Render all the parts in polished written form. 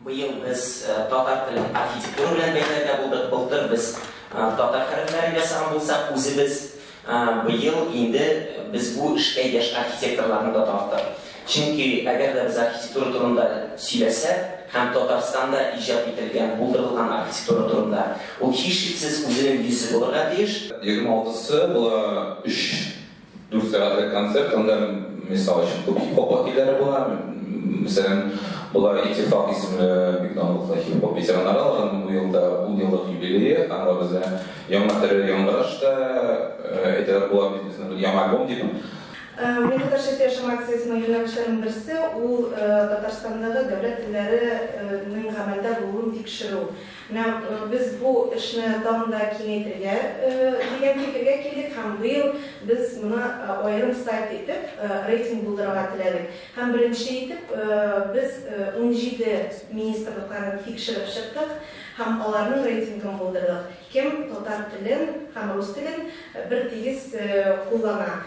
Быел biz татар телен архитектура белән бәйләргә булдык. Былтыр biz татар хәрефләрен ясаган булсак, үзебез быел инде biz bu эшкә яшь архитекторларны да тарттык. Чөнки әгәр дә без архитектура турында сөйләсәк, һәм Татарстанда иҗат ителгән, булдырылган архитектура турында, ул һичшиксез үзенең йөзе булырга тиеш. 26-сы була 3-4 сәгатьлек концерт, анда мисал өчен хип-хоп вәкилләре була. Мәсәлән, була Иттифак исемле бик данлыклы хип-хоп ветераннары алган бу еллык юбилее, аңа бездә яңа тәрәккый яңгырашта әйтәләр була безнең яңа альбом дип. Мен Татарча яшәм акциясының юнәлешләренең берсе ул Татарстандагы дәүләт телләренең гамәлдә булуын тикшерү. Без бу эшне тагында киңәйтергә дигән фикергә килдек һәм быел без моны аерым сайт итеп рейтинг булдырырга теләдек. Һәм беренче итеп без 17 министрлыкларын тикшереп чыктык һәм аларның рейтингын булдырдык. Кем татар телен һәм рус телен бер тигез куллана.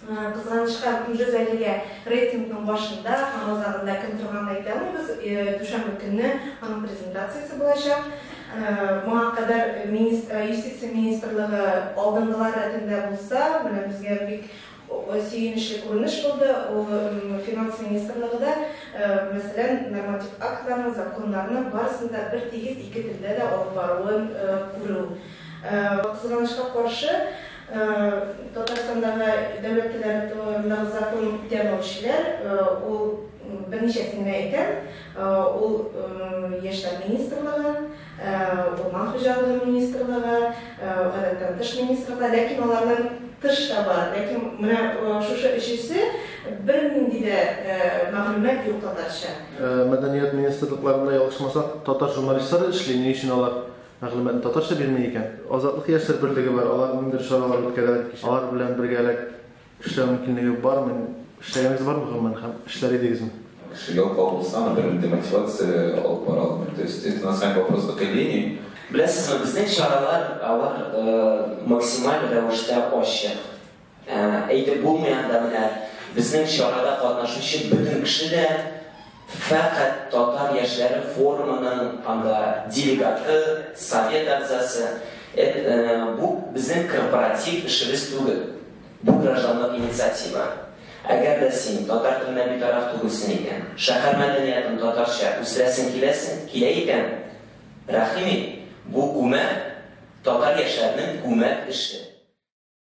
Кызганычка Жүзәлигә рейтингның башында һәм азагында кем торганын әйтә алмыйбыз. Дүшәмбе көнне аның презентациясе булачак. Моңа кадәр юстиция министрлыгы алдынгылар рәтендә булса, менә безгә бик сөенечле күренеш булды. Ул финанс министрлыгы да, мәсәлән, норматив актларны, законнарны барысында бер тигез ике телдә дә алып баруын күрү. Кызганычка каршы Татарстандагы дәүләт телләре турындагы закон үтәмәүчеләр ул берничәсен әйтә. Ул яшьләр министрлыгы, урман хуҗалыгы министрлыгы, гадәттән тыш министрлыгы, ләкин аларның тыш та бар. Ләкин менә шушы өчесе бернинди дә мәгълүмат юк татарча. Мәдәният министрлыкларында ялгышмасак, татар журналистлары эшли, ни өчен алар мәгълүматны татарча бирмәй икән? Азатлык яшьләр берлеге бар, алар ниндидер чаралар үткәрәләр, алар белән бергәлек эшләү мөмкинлеге бармы? Эшләгәнегез бармы гомумән һәм эшләр идегезме? Шигал Павловсан, например, демотивация алып. То есть это на самом деле вопрос поколений. Беләсезме, безнең чаралар алар максималь рәвештә ачык. Әйтеп булмаган да менә безнең чарада катнашучы бөтен кеше дә фәкать татар яшьләре форумының анда делегаты, совет әгъзасы. Бу безнең корпоратив эшебез түгел. Бу гражданлык инициатива. Әгәр дә син татар теленә битараф түгелсең икән, шәһәр мәдәниятен татарча үстерәсең килә икән, рәхим ит, бу күмәк татар яшьләренең күмәк эше.